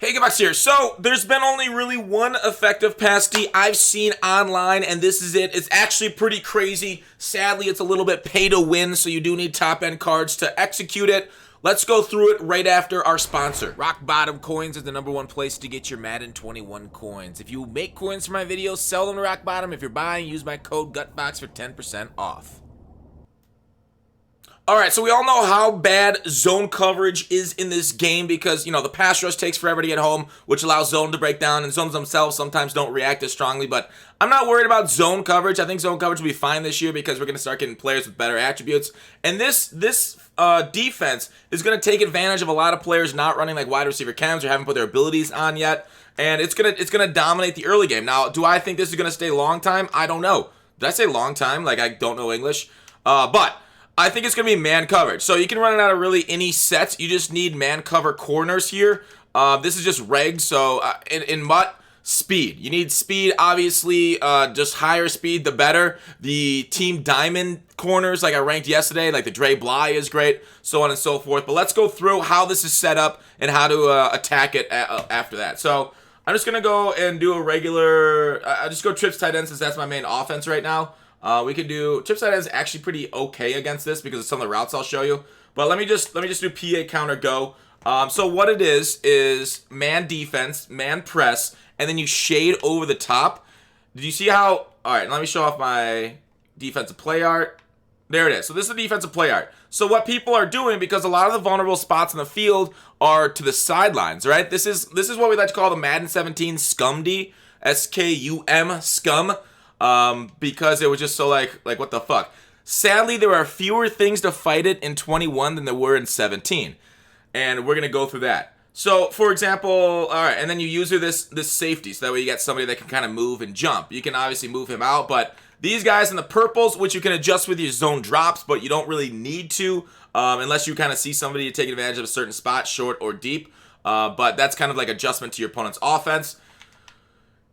Hey, Gabox here. So, there's been only really one effective pass D I've seen online, and this is it. It's actually pretty crazy. Sadly, it's a little bit pay to win, so you do need top-end cards to execute it. Let's go through it right after our sponsor. Rock Bottom Coins is the #1 place to get your Madden 21 coins. If you make coins for my videos, sell them to Rock Bottom. If you're buying, use my code GUTBOX for 10% off. Alright, so we all know how bad zone coverage is in this game because, the pass rush takes forever to get home, which allows zone to break down, and zones themselves sometimes don't react as strongly, but I'm not worried about zone coverage. I think zone coverage will be fine this year because we're going to start getting players with better attributes, and this defense is going to take advantage of a lot of players not running like wide receiver chems or haven't put their abilities on yet, and it's gonna dominate the early game. Now, do I think this is going to stay long time? I don't know. Did I say long time? Like, I don't know English. But I think it's going to be man coverage. So you can run it out of really any sets. You just need man cover corners here. This is just regs. So in MUT, speed. You need speed, obviously. Just higher speed, the better. The Team Diamond corners, like I ranked yesterday, like the Dre Bly is great, so on and so forth. But let's go through how this is set up and how to attack it after that. So I'm just going to go and do a regular, I'll just go trips tight end since that's my main offense right now. We can do trips tight end is actually pretty okay against this because of some of the routes I'll show you. But let me just do PA counter go. So what it is man defense, man press, and then you shade over the top. Did you see how? All right, let me show off my defensive play art. There it is. So this is the defensive play art. So what people are doing, because a lot of the vulnerable spots in the field are to the sidelines, right? This is what we like to call the Madden 17 scum D, SKUM scum. Because it was just so like what the fuck. Sadly, there are fewer things to fight it in 21 than there were in 17, and we're gonna go through that. So, for example, all right, and then you use this safety, so that way you get somebody that can kind of move and jump. You can obviously move him out, but these guys in the purples, which you can adjust with your zone drops, but you don't really need to, unless you kind of see somebody to take advantage of a certain spot, short or deep. But that's kind of like adjustment to your opponent's offense.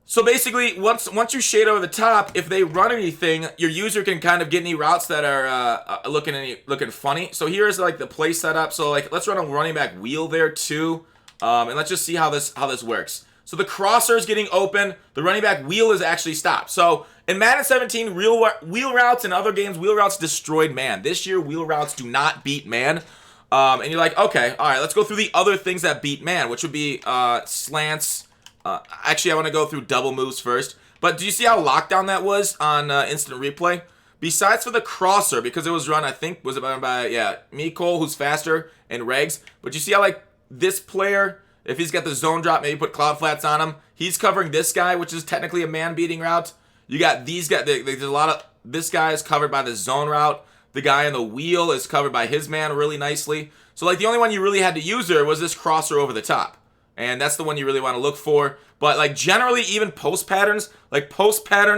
So basically, once you shade over the top, if they run anything, your user can kind of get any routes that are looking funny. So here's like the play setup. So like let's run a running back wheel there too, and let's just see how this works. So the crosser is getting open. The running back wheel is actually stopped. So in Madden 17, wheel routes and other games, wheel routes destroyed man. This year, wheel routes do not beat man. And you're like, okay, all right, let's go through the other things that beat man, which would be slants. Actually, I want to go through double moves first. But do you see how lockdown that was on instant replay? Besides for the crosser, because it was run, I think, was it by, me, Cole, who's faster, and Regs. But you see how, like, this player, if he's got the zone drop, maybe put cloud flats on him, he's covering this guy, which is technically a man-beating route. You got these guys, there's a lot of, this guy is covered by the zone route. The guy on the wheel is covered by his man really nicely. So, like, the only one you really had to use there was this crosser over the top. And that's the one you really want to look for. But like generally, even post patterns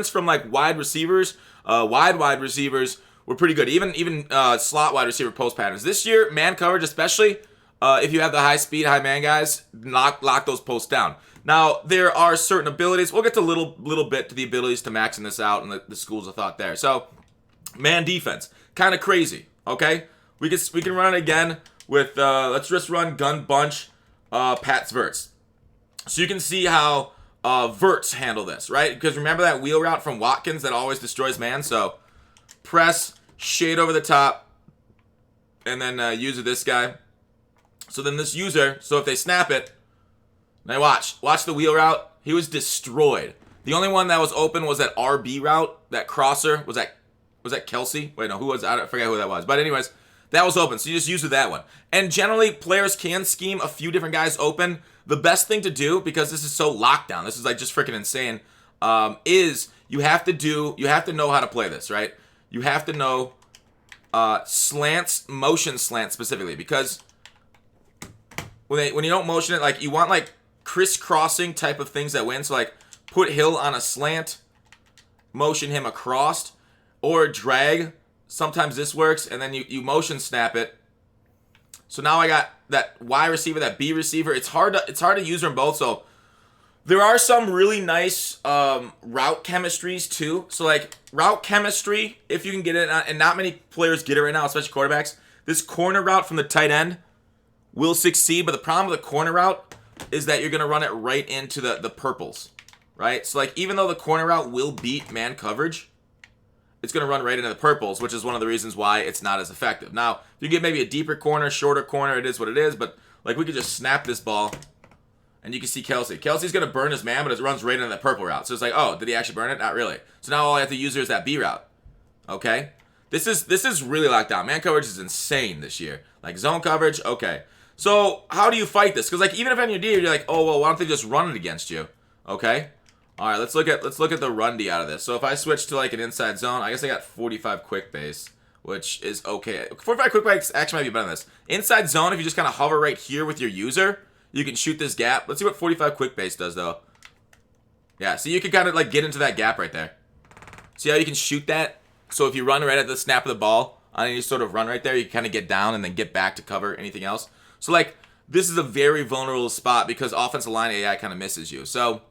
from like wide receivers were pretty good. Even slot wide receiver post patterns. This year, man coverage, especially if you have the high speed, high man guys, lock those posts down. Now there are certain abilities. We'll get to little bit to the abilities to maxing this out and the schools of thought there. So man defense, kind of crazy. Okay, we can run it again with let's just run gun bunch. Pat's verts. So you can see how verts handle this, right? Because remember that wheel route from Watkins that always destroys man? So press, shade over the top, and then use this guy. So then this user, so if they snap it, now watch the wheel route. He was destroyed. The only one that was open was that RB route, that crosser. Was that Kelsey? Wait, no, who was? I forget who that was. But anyways, that was open, so you just use that one. And generally, players can scheme a few different guys open. The best thing to do, because this is so lockdown, this is like just freaking insane, is you have to know how to play this, right? You have to know slants, motion slants specifically, because when you don't motion it, like you want like crisscrossing type of things that win. So like put Hill on a slant, motion him across, or drag. Sometimes this works, and then you motion snap it. So now I got that Y receiver, that B receiver. It's hard to use them both. So there are some really nice route chemistries too. So like route chemistry, if you can get it, and not many players get it right now, especially quarterbacks. This corner route from the tight end will succeed, but the problem with the corner route, is that you're going to run it right into the purples, right? So, like, even though the corner route will beat man coverage, it's going to run right into the purples, which is one of the reasons why it's not as effective. Now, if you get maybe a deeper corner, shorter corner, it is what it is, but, like, we could just snap this ball, and you can see Kelsey. Kelsey's going to burn his man, but it runs right into that purple route. So it's like, oh, did he actually burn it? Not really. So now all I have to use is that B route, okay? This is really locked down. Man coverage is insane this year. Like, zone coverage, okay. So, how do you fight this? Because, like, even if on your D, you're like, oh, well, why don't they just run it against you? Okay? All right, let's look at the run D out of this. So, if I switch to, like, an inside zone, I guess I got 45 quick base, which is okay. 45 quick base actually might be better than this. Inside zone, if you just kind of hover right here with your user, you can shoot this gap. Let's see what 45 quick base does, though. Yeah, so you can kind of, like, get into that gap right there. See how you can shoot that? So if you run right at the snap of the ball, on any sort of run right there, you can kind of get down and then get back to cover anything else. So, like, this is a very vulnerable spot because offensive line AI kind of misses you. So,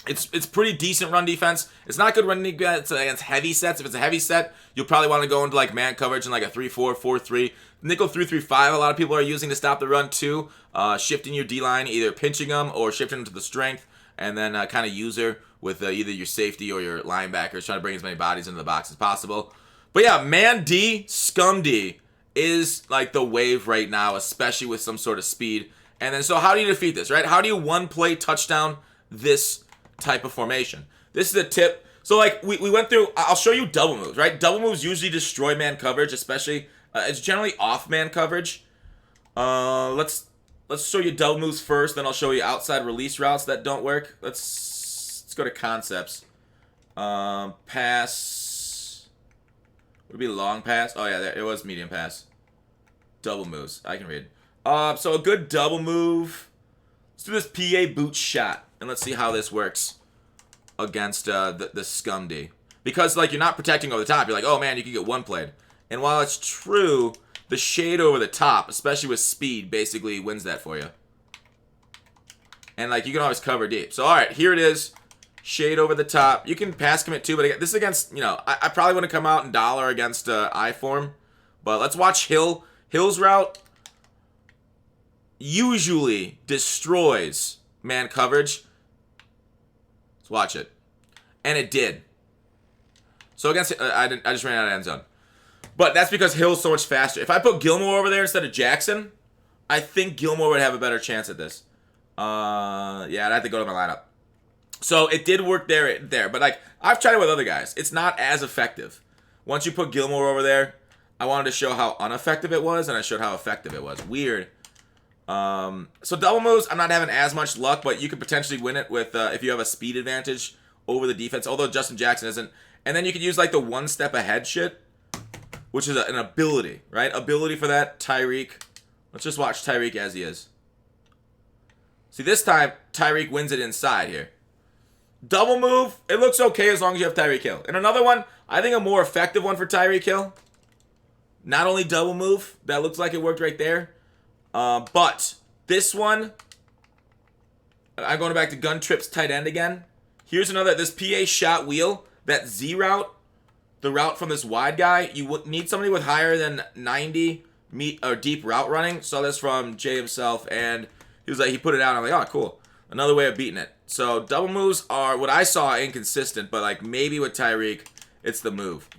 it's pretty decent run defense. It's not good run defense against heavy sets. If it's a heavy set, you'll probably want to go into, like, man coverage in, like, a 3-4, 4-3. Nickel 3-3-5, a lot of people are using to stop the run, too. Shifting your D-line, either pinching them or shifting them to the strength. And then kind of user with either your safety or your linebackers, trying to bring as many bodies into the box as possible. But yeah, man D, scum D is like the wave right now, especially with some sort of speed. And then so how do you defeat this, right? How do you one-play touchdown this type of formation? This is a tip. So like we went through, I'll show you double moves, right? Double moves usually destroy man coverage, especially, it's generally off man coverage. Let's show you double moves first, then I'll show you outside release routes that don't work. Let's go to concepts. Pass. Would it be long pass? Oh yeah, there it was, medium pass. Double moves. I can read. So a good double move. Let's do this PA boot shot, and let's see how this works against the scum D. Because like you're not protecting over the top. You're like, oh man, you can get one played. And while it's true, the shade over the top, especially with speed, basically wins that for you. And, like, you can always cover deep. So, all right, here it is. Shade over the top. You can pass commit, too, but this is against, you know, I probably wouldn't come out in dollar against I-form. But let's watch Hill. Hill's route usually destroys man coverage. Let's watch it. And it did. So, against I just ran out of end zone. But that's because Hill's so much faster. If I put Gilmore over there instead of Jackson, I think Gilmore would have a better chance at this. Yeah, I'd have to go to my lineup. So it did work there. But, like, I've tried it with other guys. It's not as effective. Once you put Gilmore over there, I wanted to show how ineffective it was, and I showed how effective it was. Weird. So double moves, I'm not having as much luck, but you could potentially win it with if you have a speed advantage over the defense, although Justin Jackson isn't. And then you could use, like, the one step ahead shit, which is an ability, right? Ability for that, Tyreek. Let's just watch Tyreek as he is. See, this time, Tyreek wins it inside here. Double move, it looks okay as long as you have Tyreek Hill. And another one, I think a more effective one for Tyreek Hill. Not only double move, that looks like it worked right there. But this one, I'm going back to Gun Trips tight end again. Here's another, this PA shot wheel, that Z route. The route from this wide guy, you would need somebody with higher than 90 or deep route running. Saw this from Jay himself, and he was like, he put it out. And I'm like, oh, cool. Another way of beating it. So double moves are what I saw inconsistent, but like maybe with Tyreek, it's the move.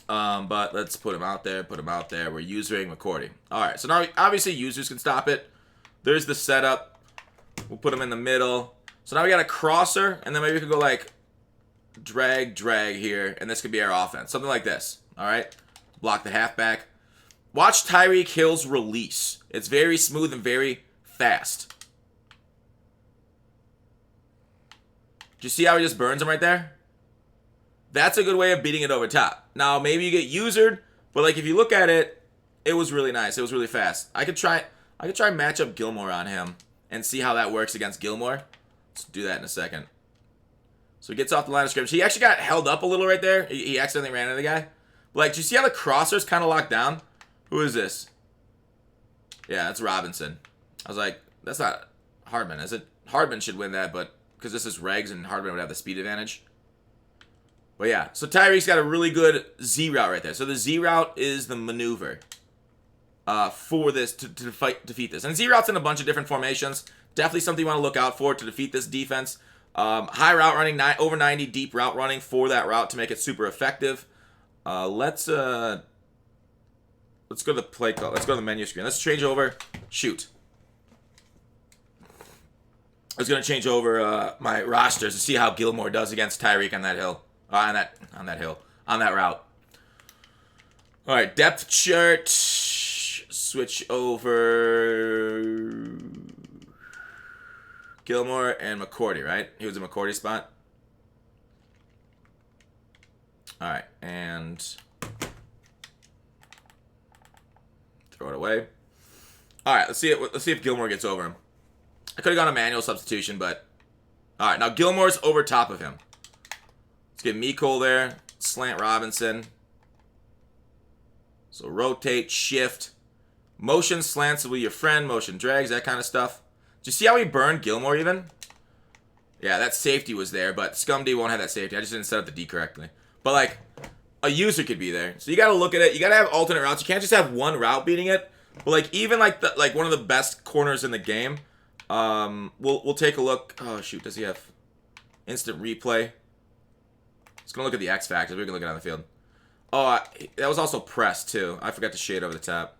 But let's put him out there. Put him out there. We're usering recording. All right. So now obviously users can stop it. There's the setup. We'll put him in the middle. So now we got a crosser, and then maybe we could go like drag here, and this could be our offense. Something like this. All right. Block the halfback. Watch Tyreek Hill's release. It's very smooth and very fast. Do you see how he just burns him right there? That's a good way of beating it over top. Now, maybe you get usered, but like if you look at it, it was really nice. It was really fast. I could try match up Gilmore on him and see how that works against Gilmore. Let's do that in a second. So he gets off the line of scrimmage. He actually got held up a little right there. He accidentally ran into the guy. But like, do you see how the crosser's kind of locked down? Who is this? Yeah, that's Robinson. I was like, that's not Hardman, is it? Hardman should win that, but because this is regs and Hardman would have the speed advantage. But yeah, so Tyreek's got a really good Z route right there. So the Z route is the maneuver for this to defeat this. And Z route's in a bunch of different formations. Definitely something you want to look out for to defeat this defense. High route running, over 90 deep route running for that route to make it super effective. Let's go to the play call. Let's go to the menu screen. Let's change over. Shoot. I was gonna change over my rosters to see how Gilmore does against Tyreek on that hill. On that route. All right, depth chart. Switch over Gilmore and McCourty, right? He was in McCourty spot. All right, and throw it away. All right, let's see if Gilmore gets over him. I could have gone a manual substitution, but all right. Now Gilmore's over top of him. Let's get Mecole there. Slant Robinson. So rotate, shift, motion slants will be your friend. Motion drags, that kind of stuff. Did you see how he burned Gilmore even? Yeah, that safety was there, but Scum D won't have that safety. I just didn't set up the D correctly. But like, a user could be there. So you got to look at it. You got to have alternate routes. You can't just have one route beating it. But like, even like one of the best corners in the game. We'll take a look. Oh shoot, does he have instant replay? Let's go look at the X factors. We can look at it on the field. Oh, that was also press too. I forgot to shade over the top.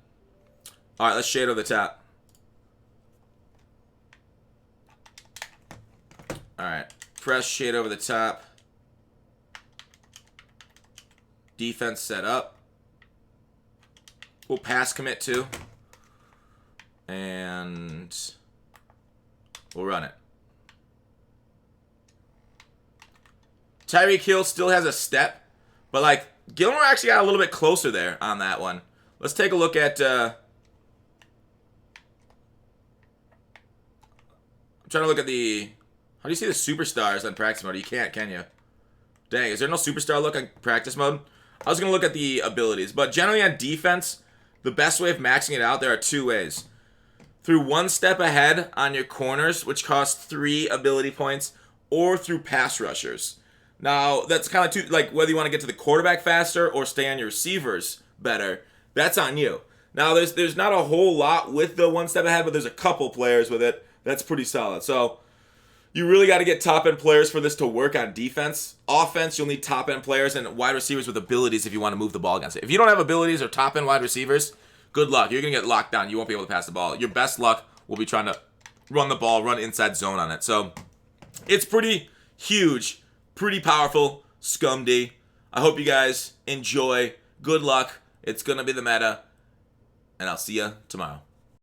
All right, let's shade over the top. All right, press, shade over the top. Defense set up. We'll pass commit too. And we'll run it. Tyreek Hill still has a step, but like Gilmore actually got a little bit closer there on that one. Let's take a look at. I'm trying to look at the. How do you see the superstars on practice mode? You can't, can you? Dang, is there no superstar look on practice mode? I was gonna look at the abilities, but generally on defense, the best way of maxing it out, there are two ways. Through one step ahead on your corners, which costs 3 ability points, or through pass rushers. Now, that's kind of two, like whether you want to get to the quarterback faster or stay on your receivers better, that's on you. Now, there's not a whole lot with the one step ahead, but there's a couple players with it. That's pretty solid. So, you really got to get top-end players for this to work on defense. Offense, you'll need top-end players and wide receivers with abilities if you want to move the ball against it. If you don't have abilities or top-end wide receivers, good luck. You're going to get locked down. You won't be able to pass the ball. Your best luck will be trying to run the ball, run inside zone on it. So, it's pretty huge, pretty powerful, Scum D. I hope you guys enjoy. Good luck. It's going to be the meta. And I'll see you tomorrow.